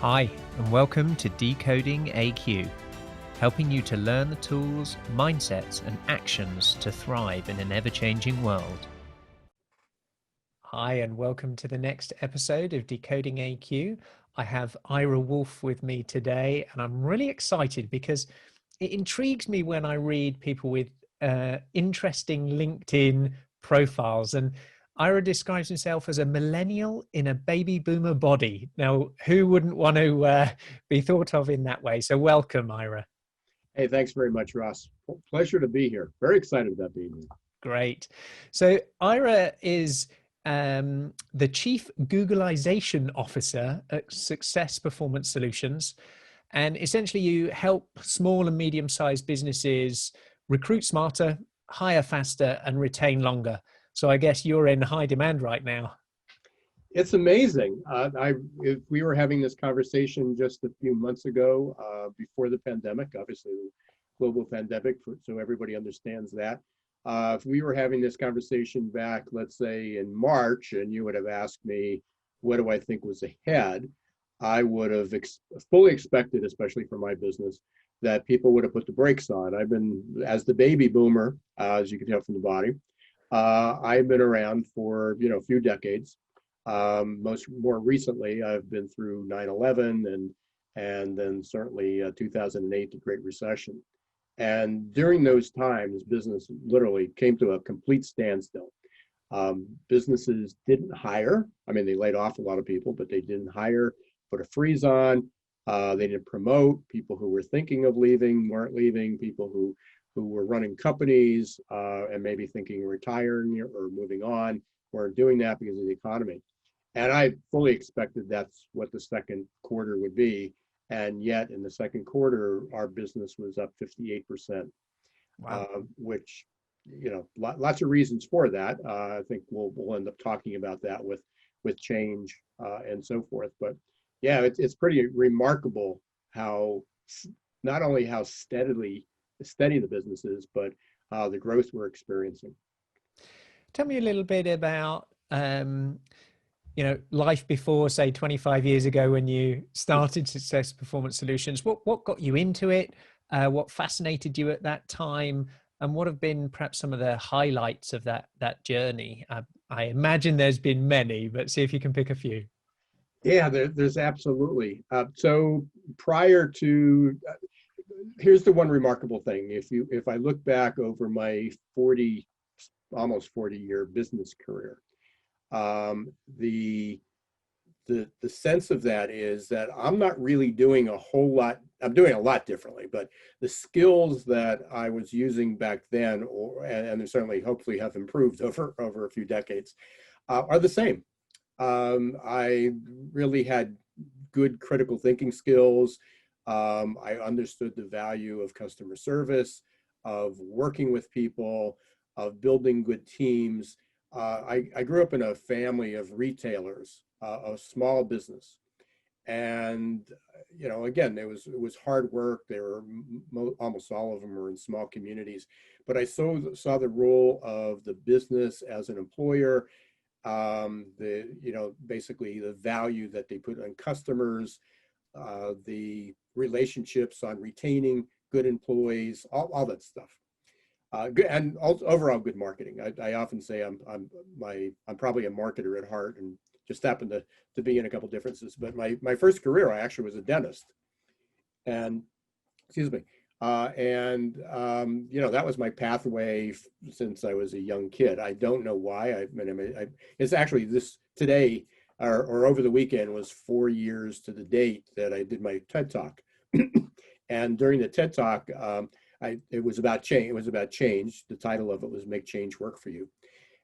Hi, and welcome to Decoding AQ, helping you to learn the tools, mindsets, and actions to thrive in an ever-changing world. Hi, and welcome to the next episode of Decoding AQ. I have Ira Wolfe with me today, and I'm really excited because it intrigues me when I read people with interesting LinkedIn profiles. And Ira describes himself as a millennial in a baby boomer body. Now, who wouldn't want to be thought of in that way? So welcome, Ira. Hey, thanks very much, Ross. Pleasure to be here. Very excited about being here. Great. So Ira is the Chief Googlization Officer at Success Performance Solutions. And essentially you help small and medium-sized businesses recruit smarter, hire faster, and retain longer. So I guess you're in high demand right now. It's amazing. If we were having this conversation just a few months ago, before the pandemic, obviously the global pandemic, so everybody understands that. If we were having this conversation back, let's say in March, and you would have asked me, what do I think was ahead? I would have fully expected, especially for my business, that people would have put the brakes on. I've been, as the baby boomer, as you can tell from the body, I've been around for a few decades. More recently, I've been through 9/11 and then certainly 2008, the Great Recession. And during those times, business literally came to a complete standstill. Businesses didn't hire. I mean, they laid off a lot of people, but they didn't hire, put a freeze on. They didn't promote. People who were thinking of leaving weren't leaving. People who were running companies and maybe thinking of retiring or moving on weren't doing that because of the economy. And I fully expected that's what the second quarter would be. And yet in the second quarter, our business was up 58%, Wow. which, lots of reasons for that. I think we'll end up talking about that with change and so forth. But yeah, it's pretty remarkable how not only how steady the business is, but the growth we're experiencing. Tell me a little bit about life before, say, 25 years ago when you started Success Performance Solutions. What got you into it? What fascinated you at that time? And what have been perhaps some of the highlights of that journey? I imagine there's been many, but see if you can pick a few. Yeah, there's absolutely. So prior to, here's the one remarkable thing. If I look back over my almost 40-year business career, the sense of that is that I'm not really doing a whole lot. I'm doing a lot differently, but the skills that I was using back then, and they certainly hopefully have improved over a few decades, are the same. I really had good critical thinking skills. I understood the value of customer service, of working with people, of building good teams. I grew up in a family of retailers, a small business. And, again, it was hard work. They were almost all of them were in small communities. But I saw the role of the business as an employer, basically the value that they put on customers, the relationships on retaining good employees, all that stuff. Good and overall good marketing. I often say I'm probably a marketer at heart and just happened to be in a couple differences. But my first career, I actually was a dentist, and excuse me, that was my pathway since I was a young kid. I don't know why. It's actually this today or over the weekend was 4 years to the date that I did my TED Talk, and during the TED Talk. It was about change. It was about change. The title of it was "Make Change Work for You,"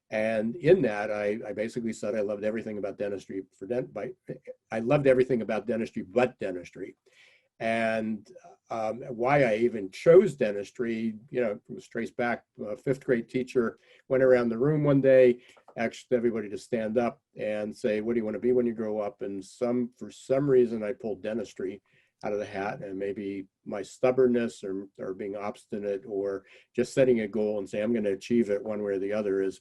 and in that, I basically said I loved everything about dentistry. I loved everything about dentistry, but dentistry, and why I even chose dentistry. It was traced back. A fifth grade teacher went around the room one day, asked everybody to stand up and say, "What do you want to be when you grow up?" And for some reason, I pulled dentistry out of the hat, and maybe my stubbornness or being obstinate or just setting a goal and say I'm going to achieve it one way or the other is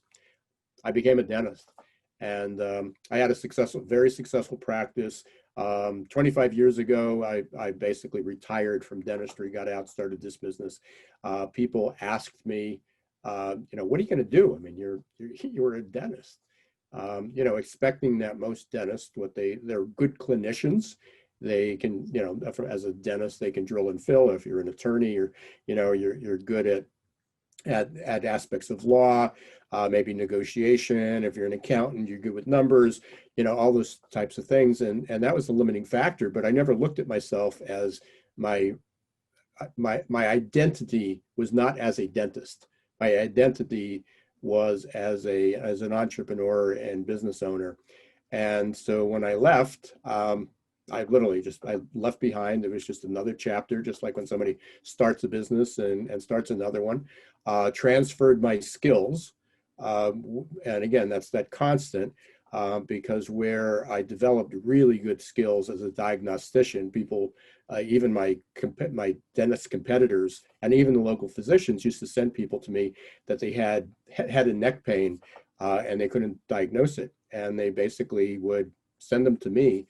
I became a dentist. And I had a very successful practice. 25 years ago, I basically retired from dentistry, got out, started this business. People asked me, what are you going to do? I mean, you're a dentist. Expecting that most dentists, they're good clinicians. They can, as a dentist, they can drill and fill. If you're an attorney, you're good at aspects of law, maybe negotiation. If you're an accountant, you're good with numbers, all those types of things. And that was the limiting factor. But I never looked at myself as my identity was not as a dentist. My identity was as an entrepreneur and business owner. And so when I left, I left behind. It was just another chapter, just like when somebody starts a business and starts another one. Transferred my skills. And again, that's that constant, because where I developed really good skills as a diagnostician, people, even my dentist competitors and even the local physicians used to send people to me that they had a neck pain and they couldn't diagnose it. And they basically would send them to me,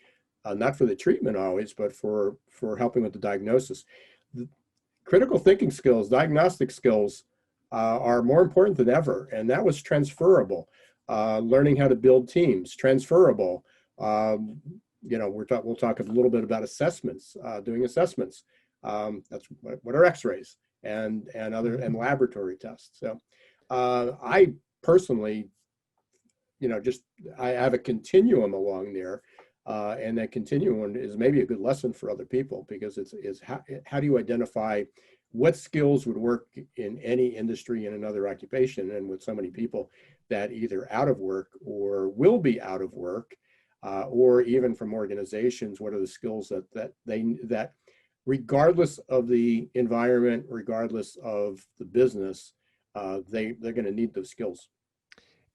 not for the treatment always, but for helping with the diagnosis. The critical thinking skills, diagnostic skills are more important than ever. And that was transferable. Learning how to build teams, transferable. We'll talk a little bit about assessments, doing assessments. That's what are X-rays and laboratory tests. So I personally, I have a continuum along there, and that continuum is maybe a good lesson for other people, because it's how do you identify what skills would work in any industry in another occupation, and with so many people that either out of work or will be out of work, or even from organizations, what are the skills that regardless of the environment, regardless of the business, they're going to need those skills.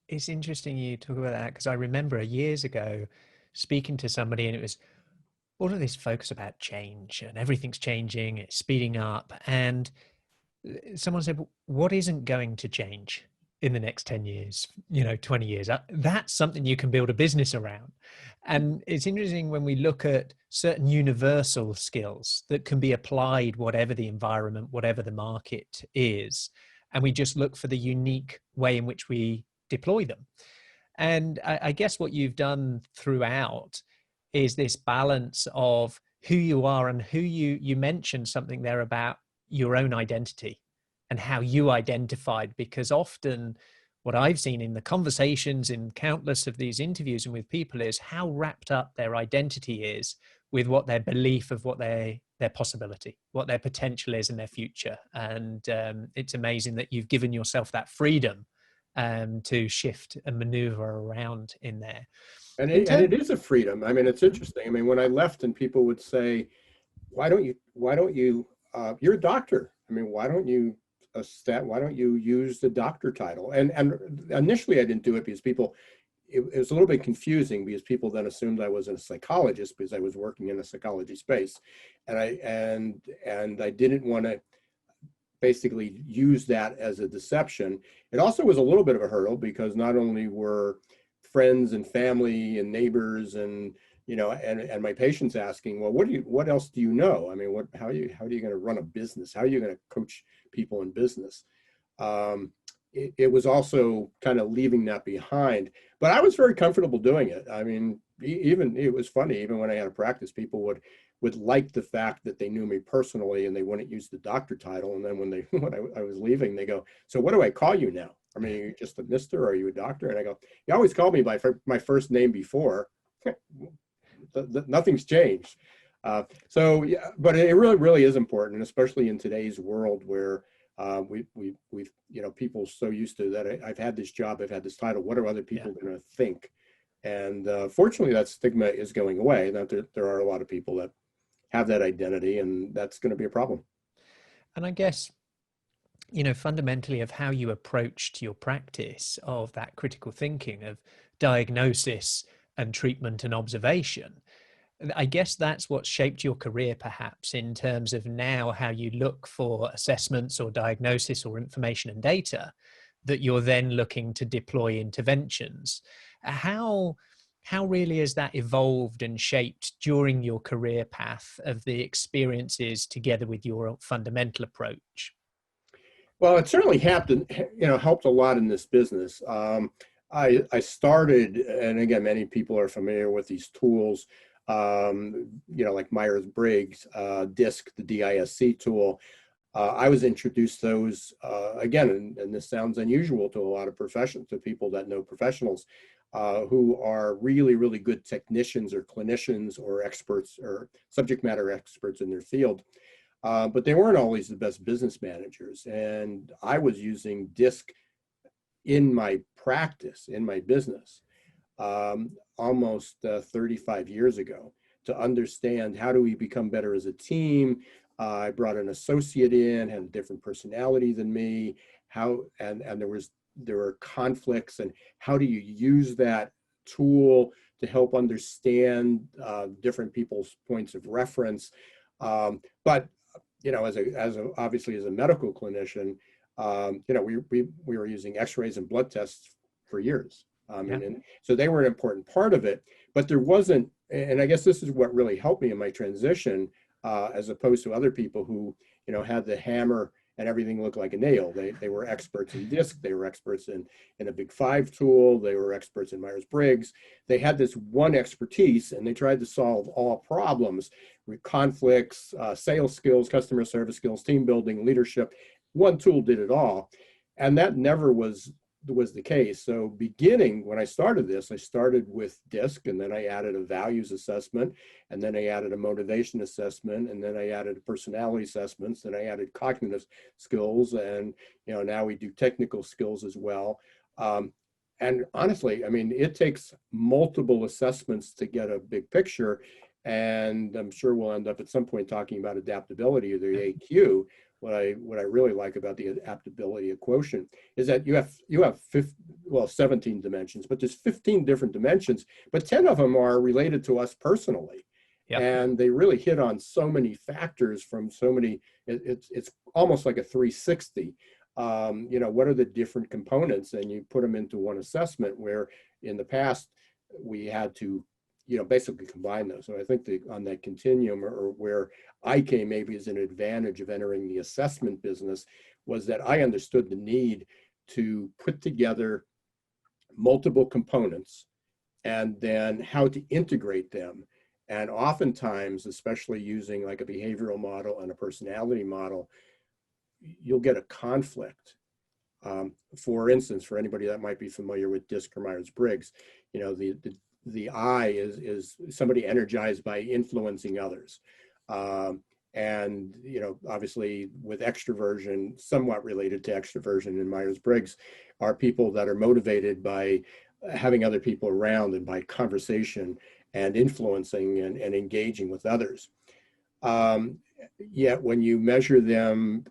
It's interesting you talk about that, because I remember years ago speaking to somebody, and it was all of this focus about change and everything's changing, it's speeding up. And someone said, what isn't going to change in the next 10 years, 20 years? That's something you can build a business around. And it's interesting when we look at certain universal skills that can be applied, whatever the environment, whatever the market is, and we just look for the unique way in which we deploy them. And I guess what you've done throughout is this balance of who you are and who you mentioned something there about your own identity and how you identified, because often what I've seen in the conversations in countless of these interviews and with people is how wrapped up their identity is with what their belief of what their possibility, what their potential is in their future. And it's amazing that you've given yourself that freedom to shift and maneuver around in there. And it is a freedom. I mean, it's interesting. I mean, when I left and people would say, why don't you, you're a doctor. I mean, why don't you use the doctor title? And initially I didn't do it because it was a little bit confusing, because people then assumed I was a psychologist because I was working in a psychology space. And I didn't want to basically use that as a deception. It also was a little bit of a hurdle, because not only were friends and family and neighbors and and my patients asking, well, what else do you know? I mean, how are you going to run a business? How are you going to coach people in business? It was also kind of leaving that behind, but I was very comfortable doing it. I mean, it was funny, even when I had a practice, people would like the fact that they knew me personally and they wouldn't use the doctor title. And then when I was leaving, they go, so what do I call you now? I mean, are you just a mister, or are you a doctor? And I go, you always called me by my first name before. Nothing's changed. So yeah, but it really is important, especially in today's world where we've people so used to that. I've had this job, I've had this title. What are other people going to think? And fortunately, that stigma is going away. That there are a lot of people that have that identity, and that's going to be a problem. And I guess, fundamentally of how you approached your practice of that critical thinking of diagnosis and treatment and observation, I guess that's what shaped your career, perhaps, in terms of now how you look for assessments or diagnosis or information and data that you're then looking to deploy interventions. How how really has that evolved and shaped during your career path of the experiences together with your fundamental approach? Well, it certainly helped a lot in this business. I started, and again, many people are familiar with these tools, like Myers-Briggs, DISC, the DISC tool. I was introduced those again, and this sounds unusual to a lot of to people that know professionals who are really, really good technicians or clinicians or experts or subject matter experts in their field. But they weren't always the best business managers. And I was using DISC in my practice, in my business, almost 35 years ago, to understand how do we become better as a team. I brought an associate in, had a different personality than me, and there were conflicts, and how do you use that tool to help understand different people's points of reference. But obviously as a medical clinician, we were using X-rays and blood tests for years. And so they were an important part of it, but there wasn't, and I guess this is what really helped me in my transition, as opposed to other people who, had the hammer and everything looked like a nail. They were experts in DISC, they were experts in a Big Five tool, they were experts in Myers-Briggs. They had this one expertise and they tried to solve all problems with conflicts, sales skills, customer service skills, team building, leadership. One tool did it all. And that never was the case. So when I started this, I started with DISC, and then I added a values assessment, and then I added a motivation assessment, and then I added personality assessments, and I added cognitive skills, and now we do technical skills as well. And honestly, it takes multiple assessments to get a big picture, and I'm sure we'll end up at some point talking about adaptability or the AQ. What I really like about the adaptability quotient is that you have 17 dimensions, but there's 15 different dimensions, but 10 of them are related to us personally. Yep. And they really hit on so many factors from so many, it's almost like a 360. What are the different components? And you put them into one assessment, where in the past we had to basically combine those. So I think on that continuum, or where I came maybe as an advantage of entering the assessment business, was that I understood the need to put together multiple components and then how to integrate them. And oftentimes, especially using like a behavioral model and a personality model, you'll get a conflict. For instance, for anybody that might be familiar with DISC or Myers-Briggs, the I is somebody energized by influencing others. And, obviously with extroversion, somewhat related to extroversion in Myers-Briggs, are people that are motivated by having other people around and by conversation and influencing and engaging with others. Yet when you measure them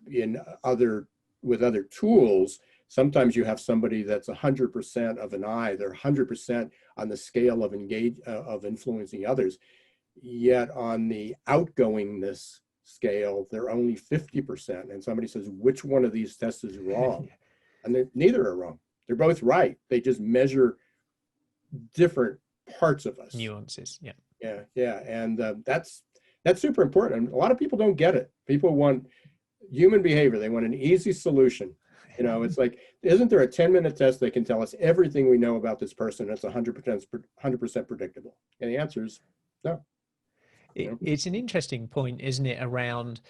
with other tools, sometimes you have somebody that's 100% of an I, they're 100% on the scale of influencing others. Yet on the outgoingness scale, they're only 50%. And somebody says, which one of these tests is wrong? And neither are wrong. They're both right. They just measure different parts of us. Nuances, yeah. Yeah. And that's super important. And a lot of people don't get it. People want human behavior. They want an easy solution. It's like, isn't there a 10-minute test that can tell us everything we know about this person that's 100% predictable? And the answer is no. It's an interesting point, isn't it, around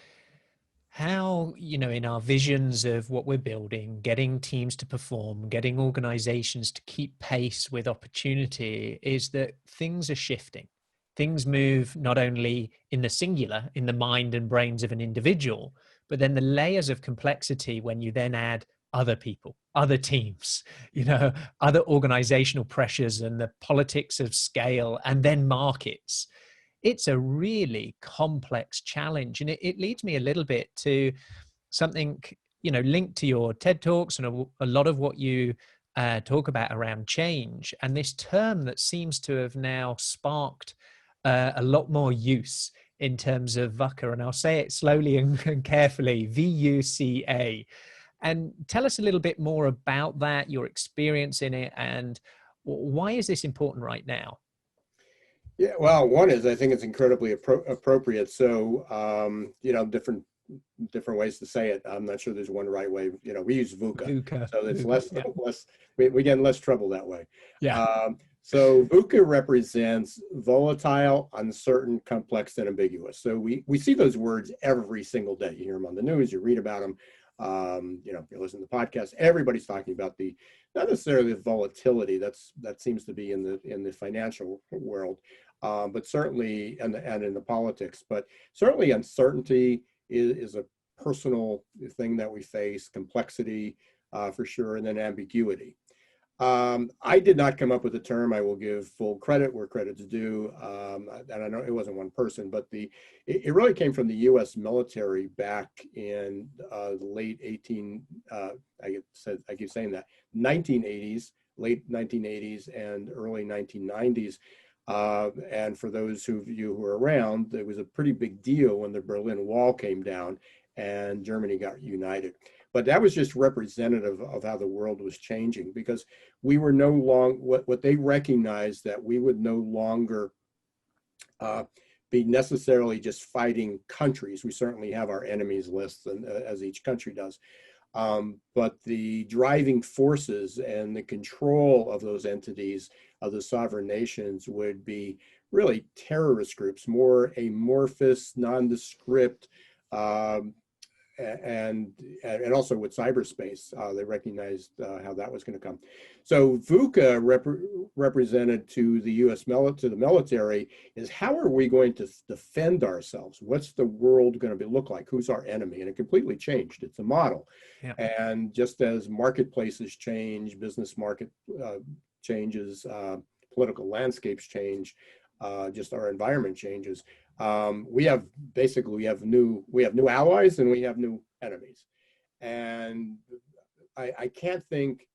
how, in our visions of what we're building, getting teams to perform, getting organizations to keep pace with opportunity, is that things are shifting. Things move not only in the singular, in the mind and brains of an individual, but then the layers of complexity when you then add other people, other teams, other organizational pressures and the politics of scale, and then markets. It's a really complex challenge. And it leads me a little bit to something, linked to your TED Talks and a lot of what you talk about around change, and this term that seems to have now sparked a lot more use in terms of VUCA. And I'll say it slowly and carefully, VUCA. And tell us a little bit more about that, your experience in it, and why is this important right now? Yeah, well, one is I think it's incredibly appropriate. So, different ways to say it. I'm not sure there's one right way. We use VUCA, VUCA, so it's VUCA, less yeah. less. We get in less trouble that way. Yeah. So VUCA represents volatile, uncertain, complex, and ambiguous. So we see those words every single day. You hear them on the news, you read about them. You listen to podcasts. Everybody's talking about the not necessarily the volatility. That seems to be in the financial world, but certainly and in the politics. But certainly uncertainty is a personal thing that we face. Complexity, for sure, and then ambiguity. I did not come up with the term. I will give full credit where credit's due. And I know it wasn't one person, but it really came from the U.S. military back in the late 18. I keep saying that 1980s, late 1980s, and early 1990s. And for those of you who are around, it was a pretty big deal when the Berlin Wall came down and Germany got united. But that was just representative of how the world was changing, because we were no longer, what they recognized, that we would no longer be necessarily just fighting countries. We certainly have our enemies lists, and as each country does. But the driving forces and the control of those entities, of the sovereign nations, would be really terrorist groups, more amorphous, nondescript, and also with cyberspace, they recognized how that was going to come. So VUCA represented to the U.S. to the military is, how are we going to defend ourselves? What's the world going to look like? Who's our enemy? And it completely changed. It's a model. Yeah. And just as marketplaces change, business market changes, political landscapes change, just our environment changes. We have new allies and we have new enemies. And I can't think,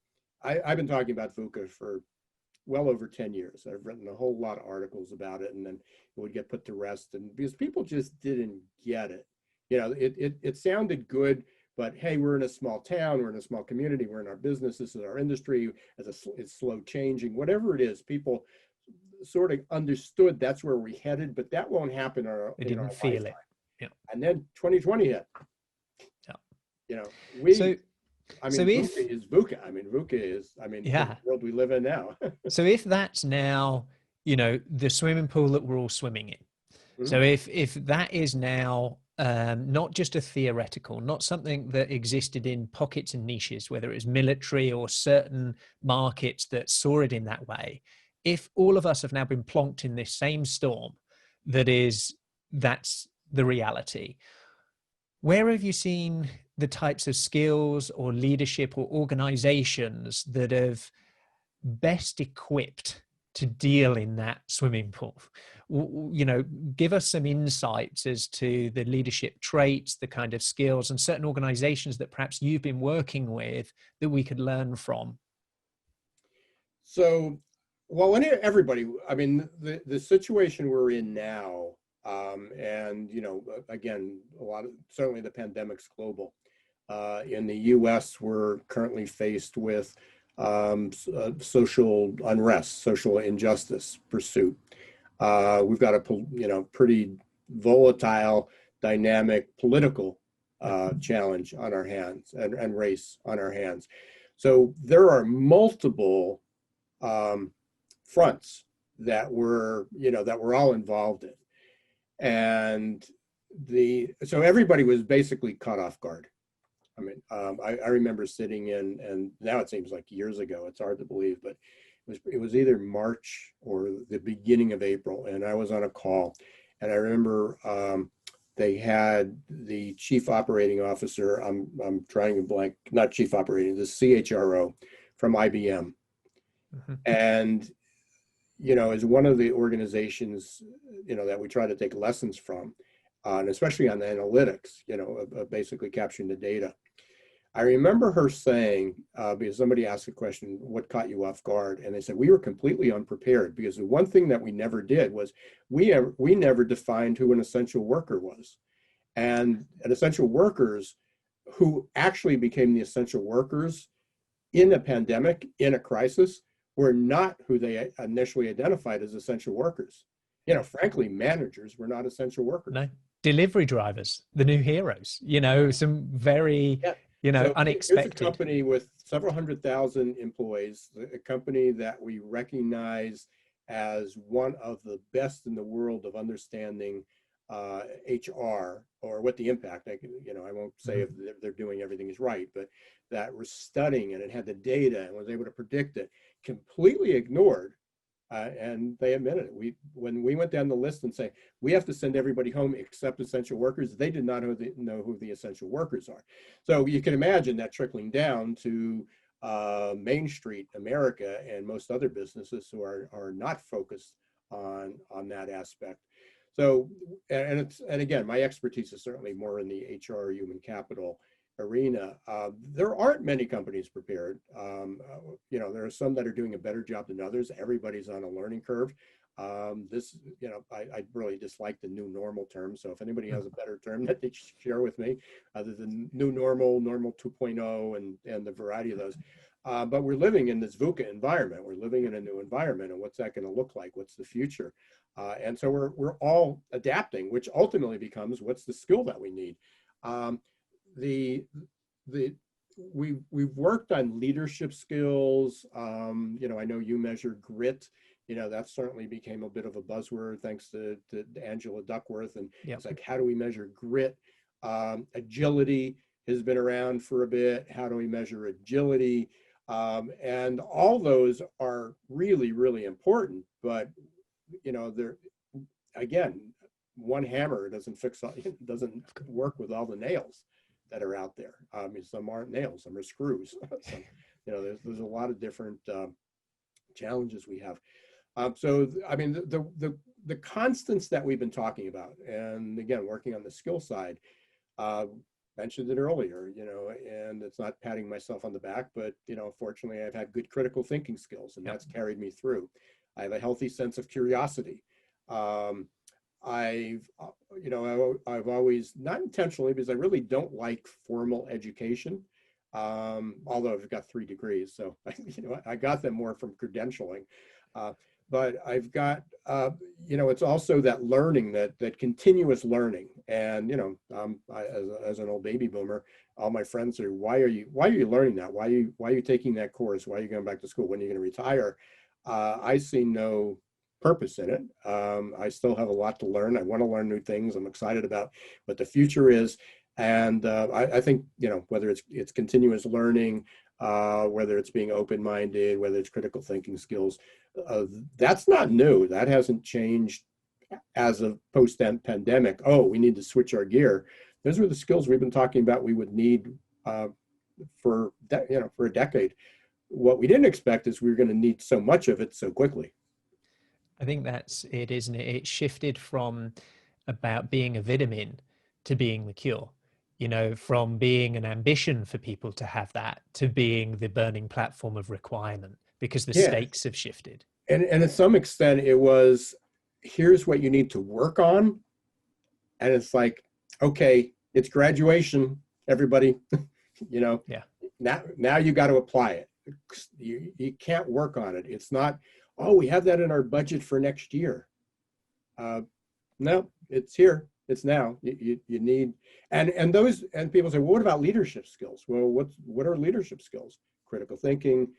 I've been talking about VUCA for well over 10 years. I've written a whole lot of articles about it, and then it would get put to rest, and because people just didn't get it. It sounded good, but hey, we're in a small town, we're in a small community, we're in our business, this is our industry, it's slow changing, whatever it is, people sort of understood that's where we headed, but that won't happen They in our didn't feel lifetime. it. Yeah. And then 2020 hit. Yeah. VUCA if is VUCA. VUCA is, yeah, the world we live in now. so if that's now, the swimming pool that we're all swimming in. Mhm. So if that is now not just a theoretical, not something that existed in pockets and niches, whether it was military or certain markets that saw it in that way, if all of us have now been plonked in this same storm, that's the reality. Where have you seen the types of skills or leadership or organizations that have best equipped to deal in that swimming pool? Give us some insights as to the leadership traits, the kind of skills, and certain organizations that perhaps you've been working with that we could learn from. So, well, everybody, the situation we're in now, and again, certainly the pandemic's global. In the U.S., we're currently faced with social unrest, social injustice pursuit. We've got a pretty volatile, dynamic political challenge on our hands, and race on our hands. So there are multiple fronts that we're all involved in, and so everybody was basically caught off guard. I remember sitting in, and now it seems like years ago, it's hard to believe, but it was either March or the beginning of April, and I was on a call, and I remember they had the chief operating officer, I'm trying to blank, not chief operating, the CHRO from IBM. Mm-hmm. And, as one of the organizations, that we try to take lessons from, and especially on the analytics, basically capturing the data. I remember her saying, because somebody asked a question, what caught you off guard? And they said, we were completely unprepared, because the one thing that we never did was we never defined who an essential worker was. And essential workers who actually became the essential workers in a pandemic, in a crisis, were not who they initially identified as essential workers. frankly, managers were not essential workers. No, delivery drivers, the new heroes, some very, Yeah. So here's a unexpected. company with several 100,000 employees, a company that we recognize as one of the best in the world of understanding HR, or what the impact, I won't say if they're doing everything is right, but that we're studying it and had the data and was able to predict it, completely ignored. And they admitted it. When we went down the list and say, we have to send everybody home except essential workers, they did not know who the essential workers are. So you can imagine that trickling down to Main Street America and most other businesses who are not focused on that aspect. So, and again, my expertise is certainly more in the HR, human capital arena. There aren't many companies prepared. There are some that are doing a better job than others. Everybody's on a learning curve. I really dislike the new normal term. So if anybody has a better term that they share with me, other than new normal, normal 2.0, and the variety of those. But we're living in this VUCA environment. We're living in a new environment, and what's that going to look like? What's the future? And so we're all adapting, which ultimately becomes, what's the skill that we need? We've worked on leadership skills. I know you measure grit. That certainly became a bit of a buzzword thanks to Angela Duckworth. And It's like, how do we measure grit? Agility has been around for a bit. How do we measure agility? And all those are really, really important. But they're, again, one hammer doesn't doesn't work with all the nails that are out there. Some aren't nails, some are screws. There's a lot of different challenges we have. The constants that we've been talking about, and again, working on the skill side, mentioned it earlier, and it's not patting myself on the back, but, fortunately, I've had good critical thinking skills, and that's carried me through. I have a healthy sense of curiosity. I've always, not intentionally, because I really don't like formal education, although I've got 3 degrees, so I got them more from credentialing. But I've got, it's also that learning, that continuous learning. And, as an old baby boomer, all my friends are, why are you learning that? Why are you taking that course? Why are you going back to school? When are you going to retire? I see no purpose in it. I still have a lot to learn. I want to learn new things. I'm excited about what the future is. And I think, whether it's continuous learning, whether it's being open-minded, whether it's critical thinking skills, that's not new. That hasn't changed as of post-pandemic. Oh, we need to switch our gear. Those were the skills we've been talking about we would need for a decade. What we didn't expect is we were going to need so much of it so quickly. I think that's it, isn't it? It shifted from about being a vitamin to being the cure, from being an ambition for people to have that to being the burning platform of requirement, because the stakes have shifted. And to some extent, it was, here's what you need to work on. And it's like, okay, it's graduation, everybody, now you got to apply it. You can't work on it. It's not, oh, we have that in our budget for next year. No, it's here. It's now. You need, and people say, well, what about leadership skills? Well, what are leadership skills? Critical thinking,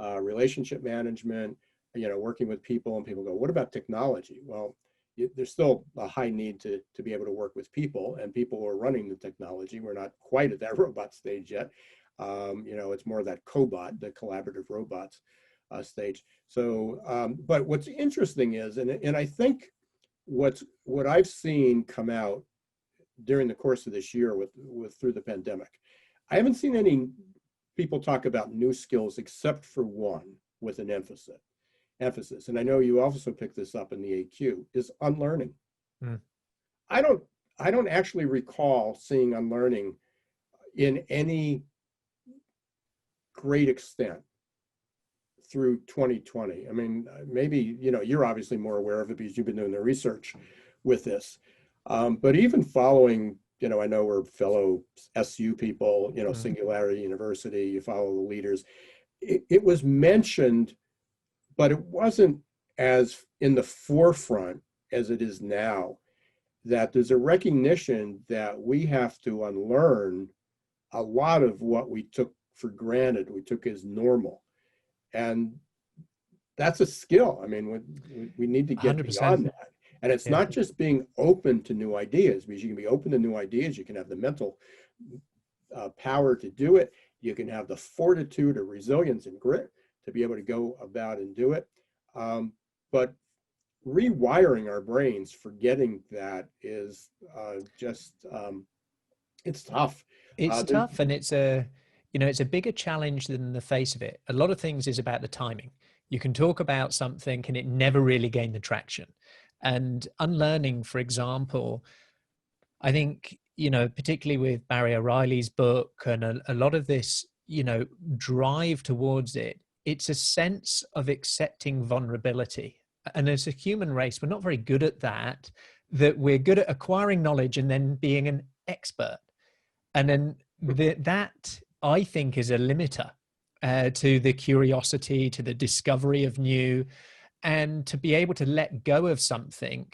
relationship management, working with people. And people go, what about technology? Well, there's still a high need to be able to work with people, and people who are running the technology. We're not quite at that robot stage yet. It's more that cobot, the collaborative robots stage. So, but what's interesting is, and I think what I've seen come out during the course of this year with through the pandemic, I haven't seen any people talk about new skills except for one with an emphasis. And I know you also picked this up in the AQ, is unlearning. I don't actually recall seeing unlearning in any great extent through 2020. I mean, maybe, you're obviously more aware of it because you've been doing the research with this. But even following, I know we're fellow SU people, Singularity University, you follow the leaders. It was mentioned, but it wasn't as in the forefront as it is now, that there's a recognition that we have to unlearn a lot of what we took for granted, we took as normal. And that's a skill. I mean, we need to get 100%. beyond that. And it's Yeah. not just being open to new ideas, because you can be open to new ideas, you can have the mental power to do it, you can have the fortitude or resilience and grit to be able to go about and do it. But rewiring our brains, forgetting that is it's tough. It's tough, and it's a, it's a bigger challenge than the face of it. A lot of things is about the timing. You can talk about something and it never really gain the traction. And unlearning, for example, I think, particularly with Barry O'Reilly's book and a lot of this, drive towards it, it's a sense of accepting vulnerability. And as a human race, we're not very good at that we're good at acquiring knowledge and then being an expert. And then that, I think, is a limiter to the curiosity, to the discovery of new, and to be able to let go of something.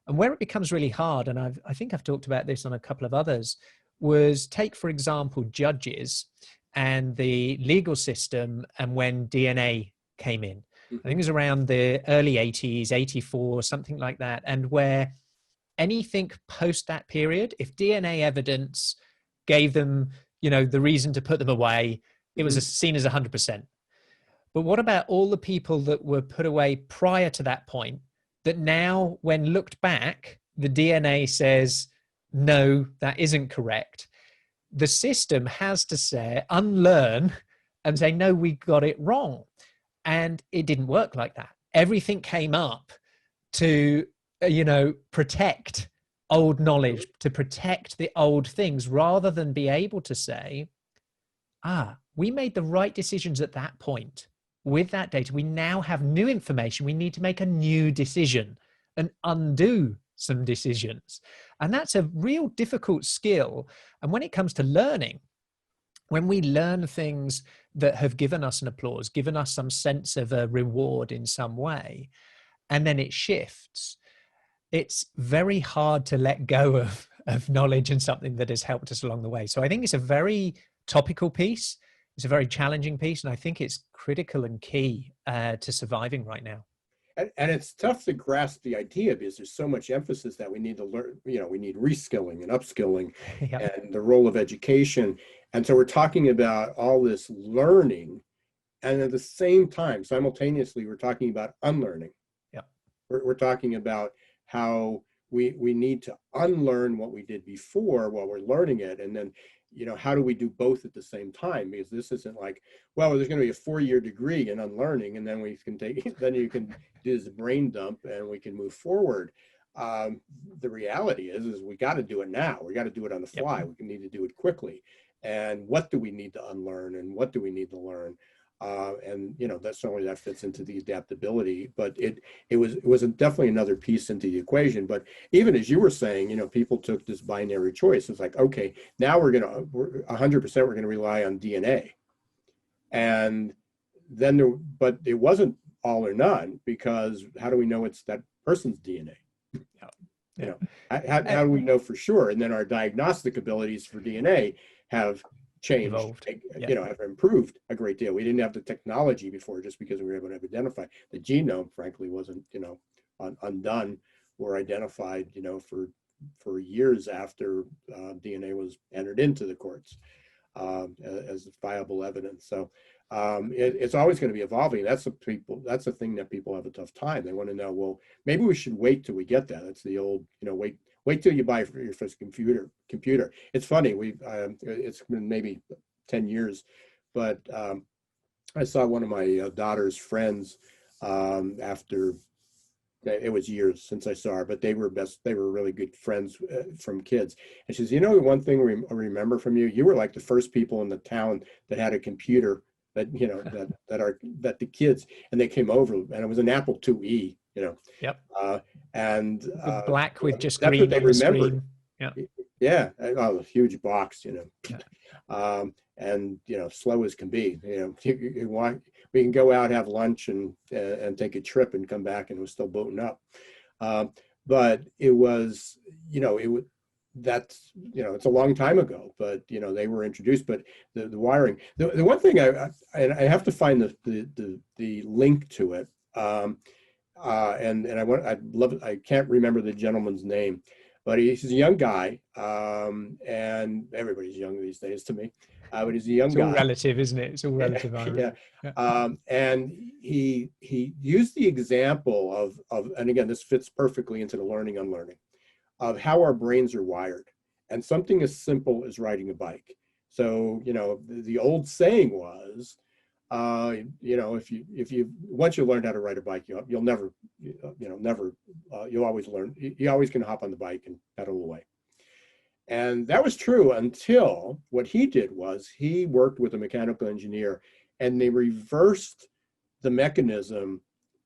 And where it becomes really hard, and I think I've talked about this on a couple of others, was take, for example, judges and the legal system and when DNA came in. I think it was around the early 80s, 84, something like that. And where anything post that period, if DNA evidence gave them, the reason to put them away, it was seen as 100%. But what about all the people that were put away prior to that point that now, when looked back, the DNA says, no, that isn't correct? The system has to say, unlearn and say, no, we got it wrong. And it didn't work like that. Everything came up to, protect old knowledge, to protect the old things, rather than be able to say, we made the right decisions at that point. With that data, we now have new information. We need to make a new decision and undo some decisions. And that's a real difficult skill. And when it comes to learning, when we learn things that have given us an applause, given us some sense of a reward in some way, and then it shifts, it's very hard to let go of knowledge and something that has helped us along the way. So I think it's a very topical piece. It's a very challenging piece. And I think it's critical and key to surviving right now. And it's tough to grasp the idea because there's so much emphasis that we need to learn, we need reskilling and upskilling and the role of education. And so we're talking about all this learning. And at the same time, simultaneously, we're talking about unlearning. We're talking about how we need to unlearn what we did before while we're learning it. And then, how do we do both at the same time? Because this isn't like, well, there's going to be a 4-year degree in unlearning, and then we can then you can do this brain dump and we can move forward. The reality is we got to do it now. We got to do it on the fly. We need to do it quickly. And what do we need to unlearn and what do we need to learn? And that's certainly that fits into the adaptability, but it was definitely another piece into the equation. But even as you were saying, people took this binary choice. It's like, okay, now we're 100% we're going to rely on DNA, and then but it wasn't all or none, because how do we know it's that person's DNA? How do we know for sure? And then our diagnostic abilities for DNA have changed, have improved a great deal. We didn't have the technology before just because we were able to identify. The genome, frankly, wasn't, undone or identified, for years after DNA was entered into the courts as viable evidence. So it's always going to be evolving. That's the thing that people have a tough time. They want to know, well, maybe we should wait till we get that. That's the old, wait till you buy your first computer. It's funny. It's been maybe 10 years, but I saw one of my daughter's friends after. It was years since I saw her, but they were really good friends from kids. And she says, one thing I remember from you, you were like the first people in the town that had a computer that, that the kids, and they came over, and it was an Apple IIe, and black with just that's green what they on the remembered. Screen. A huge box, and slow as can be. We can go out, have lunch, and take a trip and come back, and it was still booting up. but it was, it would, that's, it's a long time ago, but, they were introduced, but the wiring, the one thing and I have to find the link to it. And I'd love it. I can't remember the gentleman's name, but he's a young guy. And everybody's young these days to me, but he's a young It's all guy. relative, isn't it? It's all relative, Ira. Yeah. Yeah. And he used the example and again, this fits perfectly into the learning unlearning of how our brains are wired, and something as simple as riding a bike. So, the old saying was, if you once you learn how to ride a bike, you'll never, you'll always learn. You always can hop on the bike and pedal away. And that was true until what he did was he worked with a mechanical engineer, and they reversed the mechanism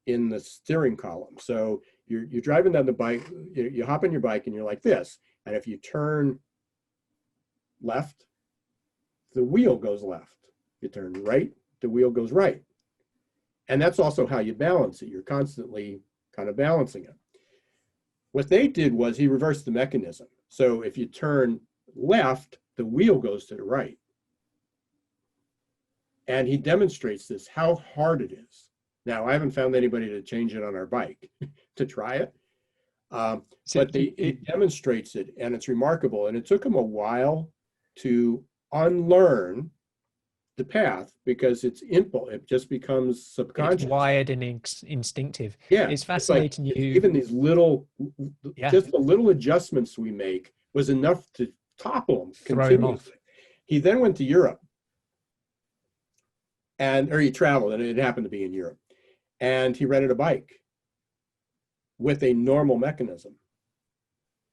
in the steering column. So you're driving down the bike, you hop on your bike and you're like this. And if you turn left, the wheel goes left. You turn right, the wheel goes right. And that's also how you balance it. You're constantly kind of balancing it. What they did was he reversed the mechanism. So if you turn left, the wheel goes to the right. And he demonstrates this, how hard it is. Now, I haven't found anybody to change it on our bike to try it. But he demonstrates it, and it's remarkable. And it took him a while to unlearn the path, because it's impulse. It just becomes subconscious. It's wired and instinctive. Yeah, it's fascinating. Like, even these little, just the little adjustments we make was enough to topple him continuously. He then went to Europe, or he traveled, and it happened to be in Europe, and he rented a bike with a normal mechanism,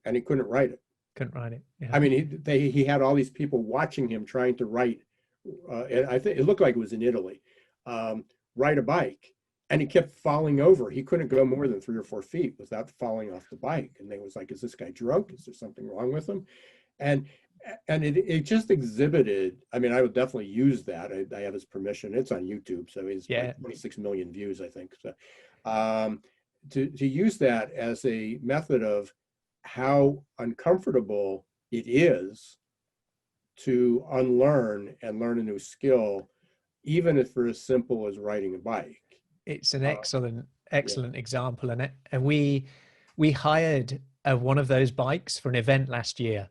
and he couldn't ride it. Couldn't ride it. Yeah. I mean, he had all these people watching him trying to ride. And I think it looked like it was in Italy, ride a bike, and he kept falling over. He couldn't go more than 3 or 4 feet without falling off the bike. And they was like, is this guy drunk? Is there something wrong with him? And it just exhibited, I mean, I would definitely use that. I have his permission. It's on YouTube. So he's like 26 million views, I think. So to use that as a method of how uncomfortable it is to unlearn and learn a new skill, even if it's as simple as riding a bike. It's an excellent example. And we hired one of those bikes for an event last year.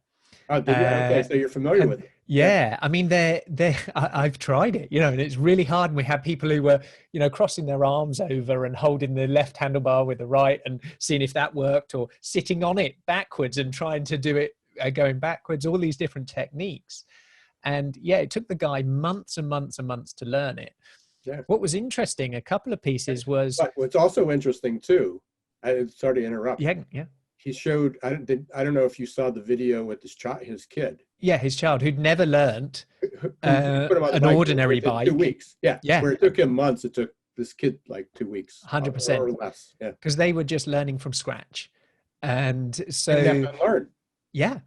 Oh, did you? Okay, so you're familiar with it. Yeah, I mean, I've tried it, and it's really hard. And we had people who were, crossing their arms over and holding the left handlebar with the right and seeing if that worked, or sitting on it backwards and trying to do it going backwards, all these different techniques. And it took the guy months and months and months to learn it. Yeah. What was interesting, a couple of pieces was... But what's also interesting too, sorry to interrupt. Yeah. He showed, I don't know if you saw the video with his kid. Yeah, his child who'd never learned an ordinary bike. 2 weeks. Yeah. Where it took him months, it took this kid like 2 weeks. 100%. Or less. Yeah. Because they were just learning from scratch. And so... And they have to learn. Yeah.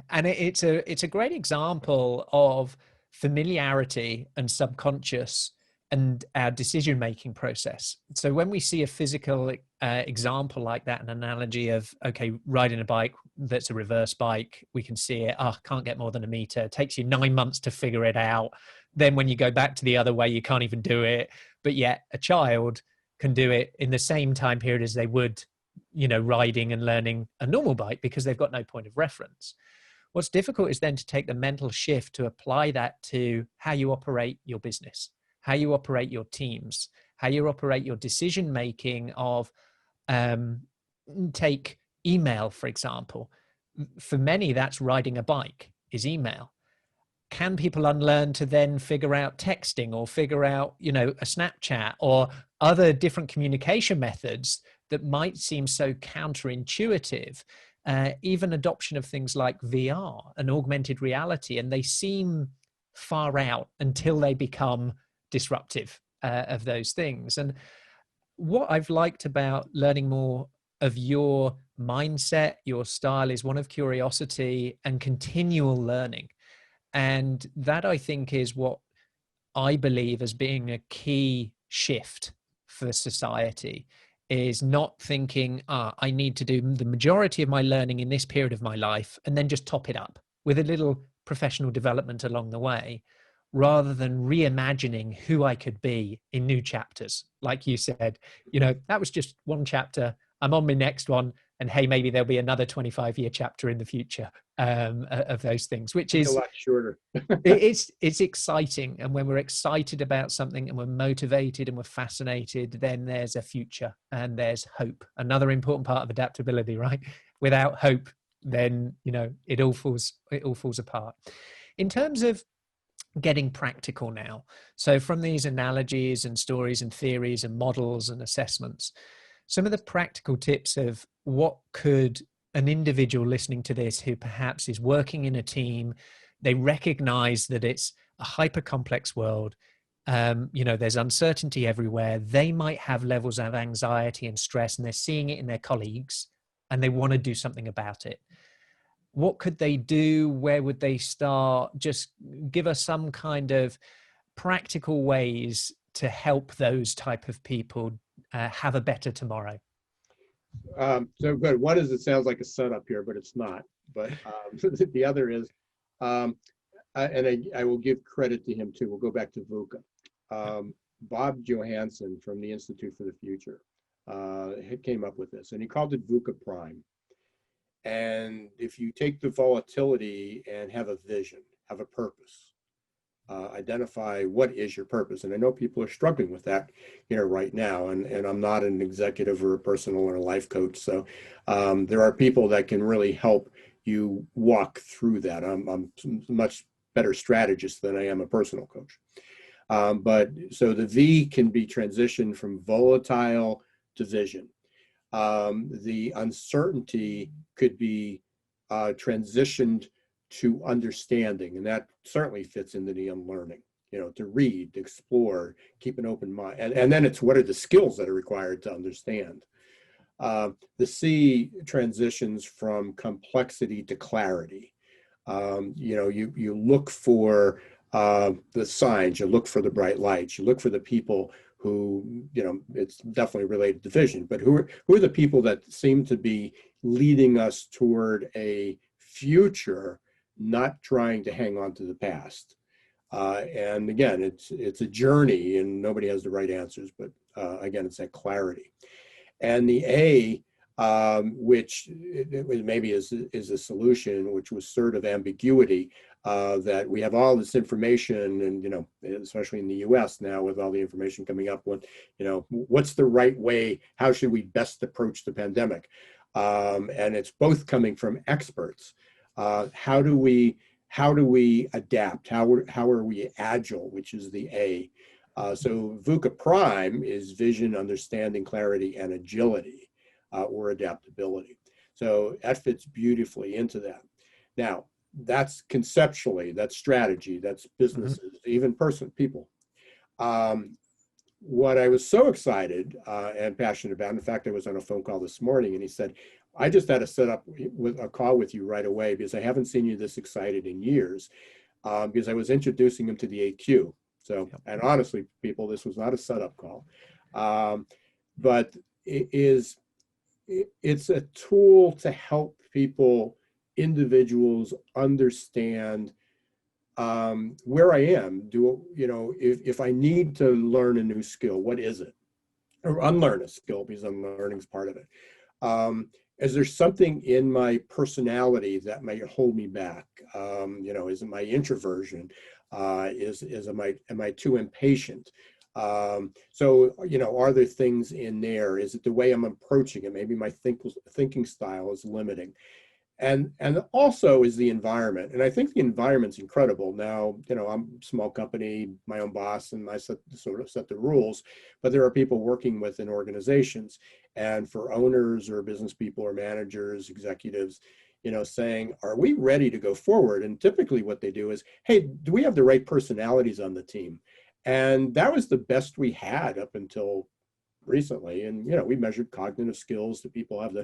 And it's a great example of familiarity and subconscious and our decision-making process. So when we see a physical example like that, an analogy of, okay, riding a bike that's a reverse bike, we can see it, can't get more than a meter. It takes you 9 months to figure it out. Then when you go back to the other way, you can't even do it. But yet a child can do it in the same time period as they would, riding and learning a normal bike, because they've got no point of reference. What's difficult is then to take the mental shift to apply that to how you operate your business, how you operate your teams, how you operate your decision-making of, take email, for example. For many, that's riding a bike is email. Can people unlearn to then figure out texting, or figure out, a Snapchat or other different communication methods that might seem so counterintuitive? Even adoption of things like VR and augmented reality, and they seem far out until they become disruptive of those things. And what I've liked about learning more of your mindset, your style, is one of curiosity and continual learning. And that, I think, is what I believe as being a key shift for society, is not thinking, I need to do the majority of my learning in this period of my life and then just top it up with a little professional development along the way, rather than reimagining who I could be in new chapters. Like you said, that was just one chapter. I'm on my next one. And hey, maybe there'll be another 25-year chapter in the future of those things, which It's a is lot shorter. it's exciting. And when we're excited about something and we're motivated and we're fascinated, then there's a future and there's hope. Another important part of adaptability, right? Without hope, then it all falls apart. In terms of getting practical now, so from these analogies and stories and theories and models and assessments, some of the practical tips of what could an individual listening to this who perhaps is working in a team, they recognize that it's a hyper complex world, there's uncertainty everywhere, they might have levels of anxiety and stress and they're seeing it in their colleagues and they want to do something about it. What could they do? Where would they start? Just give us some kind of practical ways to help those type of people have a better tomorrow. So good. One is, it sounds like a setup here, but it's not. But the other is, I will give credit to him too. We'll go back to VUCA. Bob Johansson from the Institute for the Future came up with this, and he called it VUCA Prime. And if you take the volatility and have a vision, have a purpose, identify what is your purpose. And I know people are struggling with that, right now. And I'm not an executive or a personal or a life coach. So there are people that can really help you walk through that. I'm a much better strategist than I am a personal coach. But so the V can be transitioned from volatile to vision. The uncertainty could be transitioned to understanding, and that certainly fits into the unlearning, to read, to explore, keep an open mind. And then it's, what are the skills that are required to understand? The C transitions from complexity to clarity. You look for the signs, you look for the bright lights, you look for the people who, it's definitely related to vision, but who are the people that seem to be leading us toward a future, not trying to hang on to the past. And again, it's a journey and nobody has the right answers, but again, it's that clarity. And the A, which maybe is a solution, which was sort of ambiguity, that we have all this information, and especially in the U.S. now with all the information coming up, what's the right way? How should we best approach the pandemic? And it's both coming from experts. How do we adapt? How are we agile, which is the A. So VUCA Prime is vision, understanding, clarity, and agility, or adaptability. So that fits beautifully into that. Now, that's conceptually, that's strategy, that's businesses, even people. What I was so excited and passionate about, in fact, I was on a phone call this morning and he said, I just had to set up with a call with you right away because I haven't seen you this excited in years, because I was introducing him to the AQ. So, and honestly, people, this was not a setup call, but it's a tool to help people, individuals, understand where I am. If I need to learn a new skill, what is it? Or unlearn a skill, because unlearning is part of it. Is there something in my personality that may hold me back? Is it my introversion? Am I too impatient? So, are there things in there? Is it the way I'm approaching it? Maybe my thinking style is limiting. And also is the environment. And I think the environment's incredible. Now, I'm a small company, my own boss, and I set the rules, but there are people working within organizations, and for owners or business people or managers, executives, saying, are we ready to go forward? And typically what they do is, hey, do we have the right personalities on the team? And that was the best we had up until recently. And we measured cognitive skills, that people have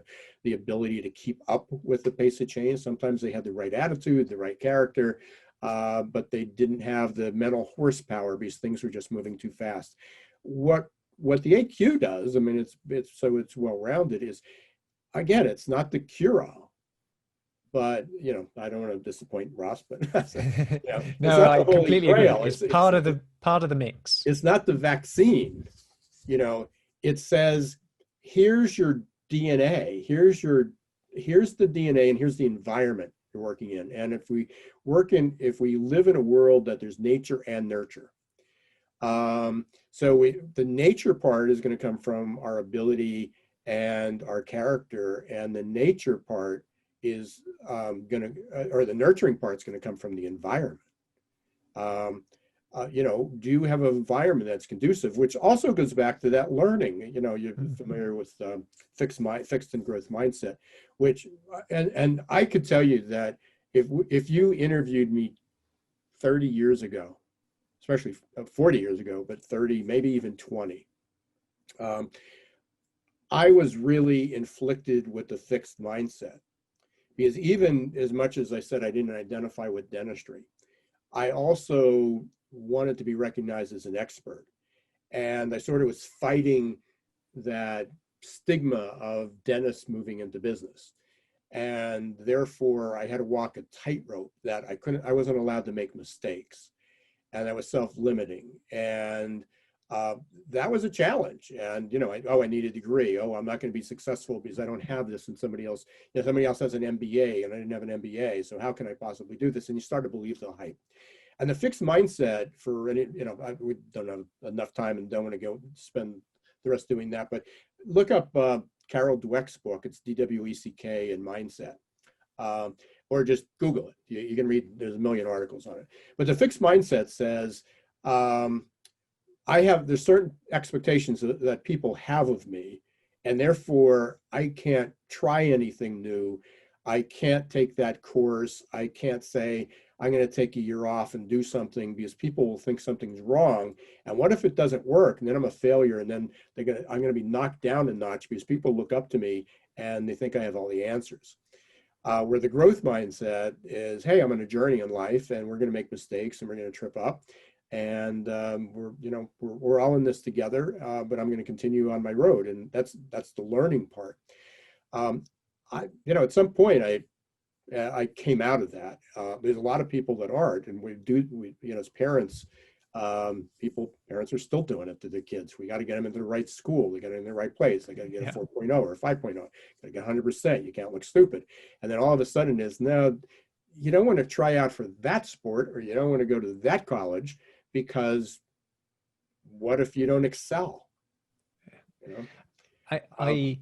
the ability to keep up with the pace of change. Sometimes they had the right attitude, the right character, but they didn't have the mental horsepower because things were just moving too fast. What what the AQ does, I mean, it's well-rounded, is, again, it's not the cure-all, but, I don't want to disappoint Ross, but it's No, not I the holy completely agree. grail. It's part of the mix. It's not the vaccine. It says, here's your DNA, here's the DNA, and here's the environment you're working in. And if we live in a world that there's nature and nurture, the nature part is going to come from our ability and our character, and the nature part is the nurturing part is going to come from the environment. Do you have an environment that's conducive, which also goes back to that learning. You're familiar with fixed and growth mindset, which, and I could tell you that if you interviewed me 30 years ago, especially 40 years ago, but 30, maybe even 20, I was really inflicted with the fixed mindset, because even as much as I said I didn't identify with dentistry, I also wanted to be recognized as an expert. And I sort of was fighting that stigma of dentists moving into business. And therefore I had to walk a tightrope that I wasn't allowed to make mistakes. And I was self-limiting. And that was a challenge. And, I need a degree. Oh, I'm not going to be successful because I don't have this, and somebody else has an MBA and I didn't have an MBA. So how can I possibly do this? And you start to believe the hype. And the fixed mindset we don't have enough time and don't want to spend the rest doing that, but look up Carol Dweck's book. It's DWECK and Mindset. Or just Google it. You can read, there's a million articles on it. But the fixed mindset says, there's certain expectations that people have of me, and therefore I can't try anything new. I can't take that course. I can't say, I'm going to take a year off and do something, because people will think something's wrong. And what if it doesn't work? And then I'm a failure. And then I'm going to be knocked down a notch because people look up to me and they think I have all the answers. Where the growth mindset is, hey, I'm on a journey in life, and we're going to make mistakes, and we're going to trip up, and we're all in this together. But I'm going to continue on my road, and that's the learning part. At some point I came out of that. There's a lot of people that aren't, and we as parents, parents are still doing it to their kids. We got to get them into the right school. We got to get in the right place. They got to get a 4.0 or a 5.0. Got to get 100%. You can't look stupid. And then all of a sudden no, you don't want to try out for that sport, or you don't want to go to that college, because what if you don't excel? I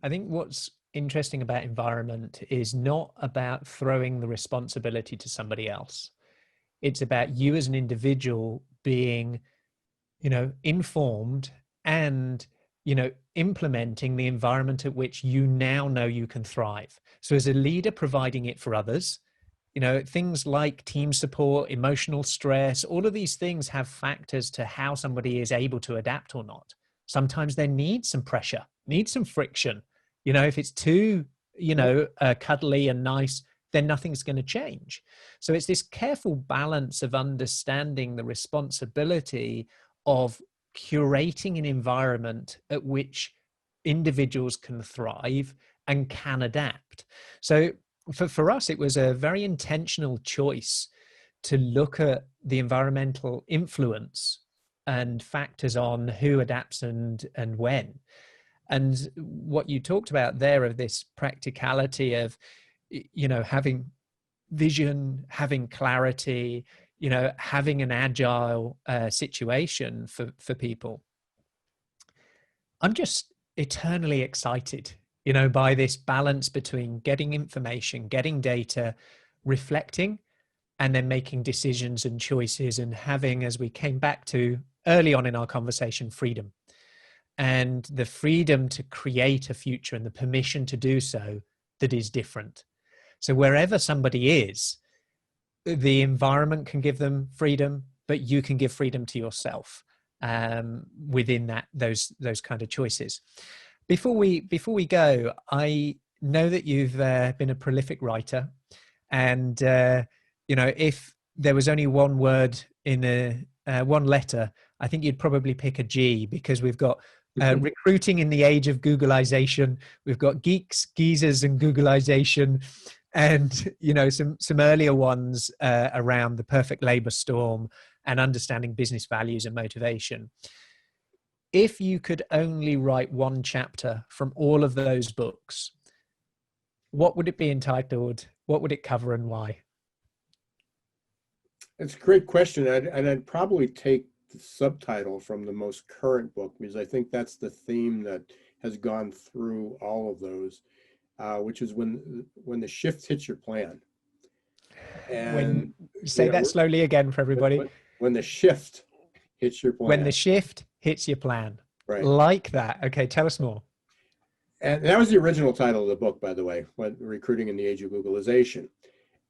think what's interesting about environment is not about throwing the responsibility to somebody else. It's about you as an individual being, informed and, implementing the environment at which you now know you can thrive. So as a leader, providing it for others, things like team support, emotional stress, all of these things have factors to how somebody is able to adapt or not. Sometimes they need some pressure, need some friction. If it's too, cuddly and nice, then nothing's going to change. So it's this careful balance of understanding the responsibility of curating an environment at which individuals can thrive and can adapt. So for us, it was a very intentional choice to look at the environmental influence and factors on who adapts and when. And what you talked about there, of this practicality of, having vision, having clarity, having an agile situation for people. I'm just eternally excited, by this balance between getting information, getting data, reflecting, and then making decisions and choices, and having, as we came back to early on in our conversation, freedom. And the freedom to create a future and the permission to do so that is different. So wherever somebody is, the environment can give them freedom, but you can give freedom to yourself within those kind of choices. Before we go, I know that you've been a prolific writer, and if there was only one word in one letter I think you'd probably pick a G, because we've got recruiting in the age of Googlization. We've got geeks, geezers, and Googlization, and some earlier ones around the perfect labor storm and understanding business values and motivation. If you could only write one chapter from all of those books, what would it be entitled? What would it cover, and why? It's a great question. I'd probably take the subtitle from the most current book, because I think that's the theme that has gone through all of those, which is when the shift hits your plan. And Say that slowly again for everybody. When the shift hits your plan. When the shift hits your plan. Right. Like that. Okay, tell us more. And that was the original title of the book, by the way, Recruiting in the Age of Googlization.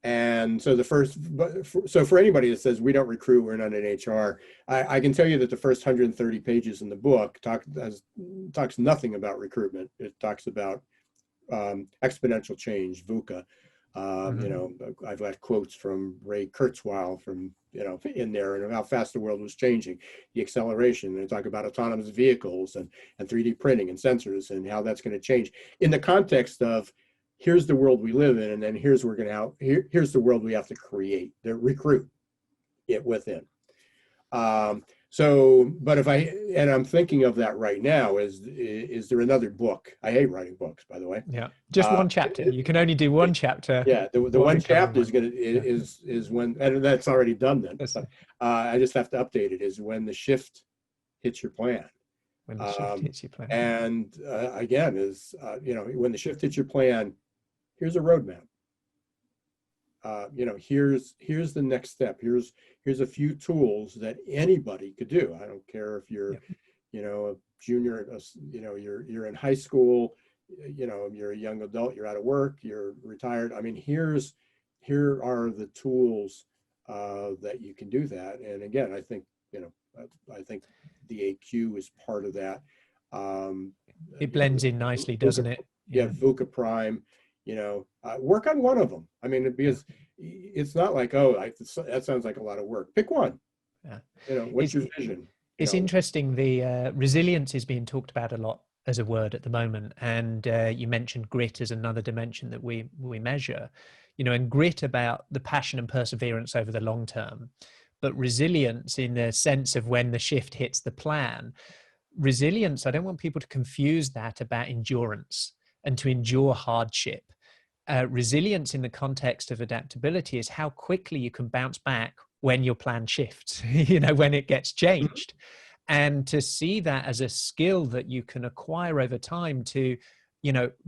And so for anybody that says we don't recruit, we're not in HR, I can tell you that the first 130 pages in the book talks nothing about recruitment. It talks about exponential change, VUCA. I've got quotes from Ray Kurzweil from in there, and how fast the world was changing, the acceleration. They talk about autonomous vehicles and 3D printing and sensors, and how that's going to change in the context of here's the world we live in, and then here's here's the world we have to create, to recruit it within. But I'm thinking of that right now, is there another book? I hate writing books, by the way. Yeah, just one chapter. You can only do one chapter. Yeah, the one chapter is when, and that's already done then. But, I just have to update it. Is when the shift hits your plan. When the shift hits your plan. And again, when the shift hits your plan, here's a roadmap. Here's the next step. Here's a few tools that anybody could do. I don't care if you're, a junior, you're in high school, you're a young adult, you're out of work, you're retired. I mean, here are the tools that you can do that. And again, I think the AQ is part of that. It blends in nicely, doesn't it? Yeah, VUCA Prime. Work on one of them. I mean, because it's not like, that sounds like a lot of work. Pick one. Yeah. What's your vision? It's interesting. The resilience is being talked about a lot as a word at the moment. And you mentioned grit as another dimension that we measure, and grit about the passion and perseverance over the long term, but resilience in the sense of when the shift hits the plan. Resilience, I don't want people to confuse that about endurance and to endure hardship. Resilience in the context of adaptability is how quickly you can bounce back when your plan shifts, when it gets changed. And to see that as a skill that you can acquire over time to,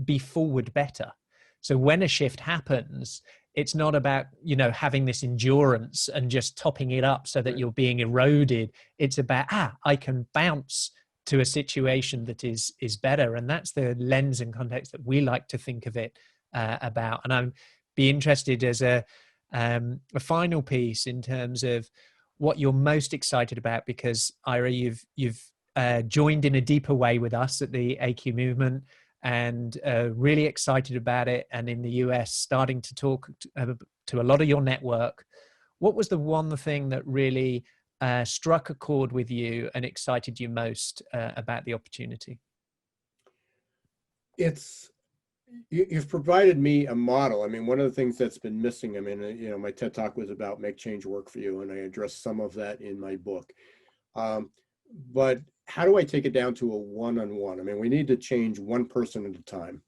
be forward better. So when a shift happens, it's not about, having this endurance and just topping it up so that you're being eroded. It's about, I can bounce to a situation that is better. And that's the lens and context that we like to think of it about. And I'd be interested as a final piece in terms of what you're most excited about, because Ira, you've joined in a deeper way with us at the AQ movement, and really excited about it. And in the US, starting to talk to a lot of your network. What was the one thing that really struck a chord with you and excited you most about the opportunity? You've provided me a model. I mean, one of the things that's been missing, I mean, my TED Talk was about make change work for you, and I addressed some of that in my book. But how do I take it down to a one-on-one? I mean, we need to change one person at a time.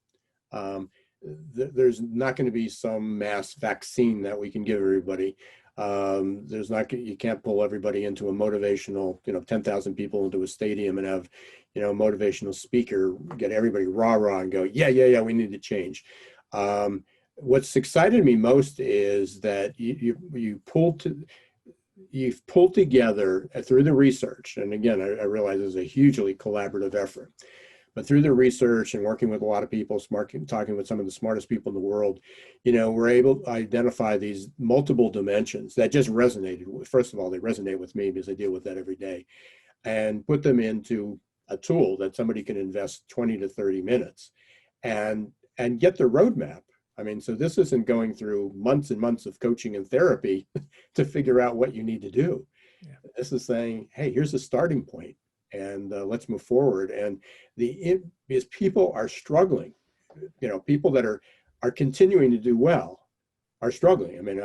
There's not going to be some mass vaccine that we can give everybody. You can't pull everybody into a motivational, 10,000 people into a stadium and have, motivational speaker, get everybody rah and go, yeah, we need to change. What's excited me most is that you've pulled together through the research. And again, I realize it's a hugely collaborative effort, but through the research and working with a lot of people, talking with some of the smartest people in the world, we're able to identify these multiple dimensions that just resonated. First of all, they resonate with me because I deal with that every day, and put them into a tool that somebody can invest 20 to 30 minutes and get the roadmap. I mean, so this isn't going through months and months of coaching and therapy to figure out what you need to do. Yeah. This is saying, hey, here's a starting point, and let's move forward. And because people are struggling, people that are continuing to do well are struggling. I mean,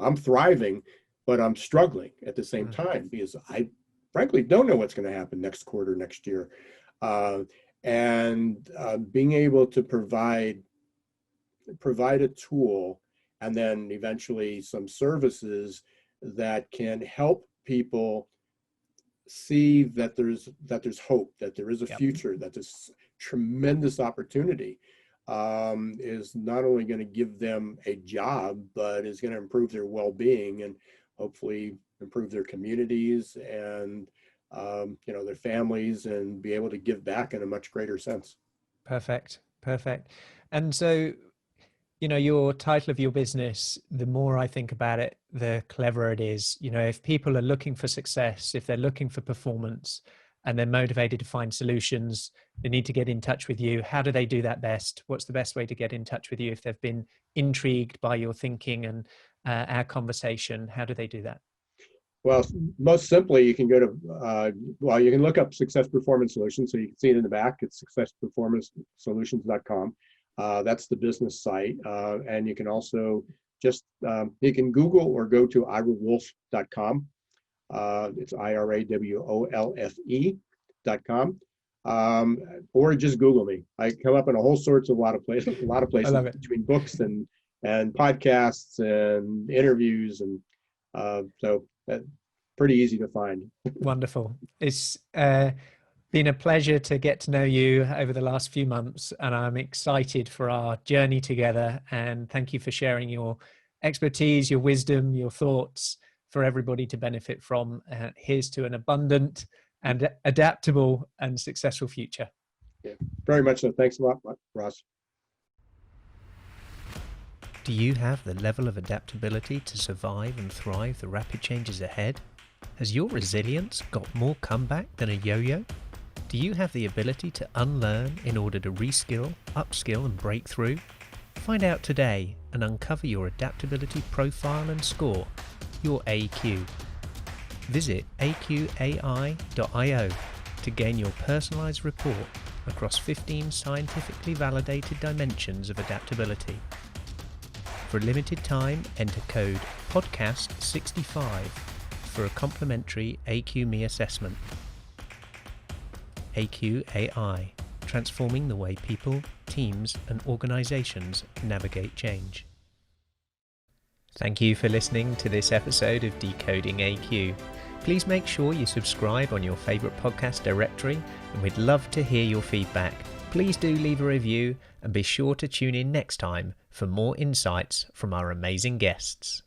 I'm thriving, but I'm struggling at the same Mm. time because I frankly don't know what's going to happen next quarter, next year. Uh, and being able to provide a tool and then eventually some services that can help people see that there's hope, that there is a Yep. future, that there's tremendous opportunity, is not only going to give them a job, but is going to improve their well-being and hopefully improve their communities and their families, and be able to give back in a much greater sense. Perfect. Perfect. And so, your title of your business, the more I think about it, the cleverer it is. If people are looking for success, if they're looking for performance and they're motivated to find solutions, they need to get in touch with you. How do they do that best? What's the best way to get in touch with you if they've been intrigued by your thinking and our conversation? How do they do that? Well, most simply, you can go to, you can look up Success Performance Solutions. So you can see it in the back. It's successperformancesolutions.com. That's the business site. And you can also you can Google or go to irawolfe.com. It's IRAWOLFE.com. Or just Google me. I come up in a lot of places, I love it. between books and podcasts and interviews. And so that's pretty easy to find. Wonderful. It's been a pleasure to get to know you over the last few months, and I'm excited for our journey together. And thank you for sharing your expertise, your wisdom, your thoughts for everybody to benefit from. Here's to an abundant and adaptable and successful future. Yeah, very much so. Thanks a lot, Ross. Do you have the level of adaptability to survive and thrive the rapid changes ahead? Has your resilience got more comeback than a yo-yo? Do you have the ability to unlearn in order to reskill, upskill and break through? Find out today and uncover your adaptability profile and score, your AQ. Visit aqai.io to gain your personalized report across 15 scientifically validated dimensions of adaptability. For a limited time, enter code PODCAST65 for a complimentary AQ-Me assessment. AQAI, transforming the way people, teams, and organizations navigate change. Thank you for listening to this episode of Decoding AQ. Please make sure you subscribe on your favorite podcast directory, and we'd love to hear your feedback. Please do leave a review and be sure to tune in next time for more insights from our amazing guests.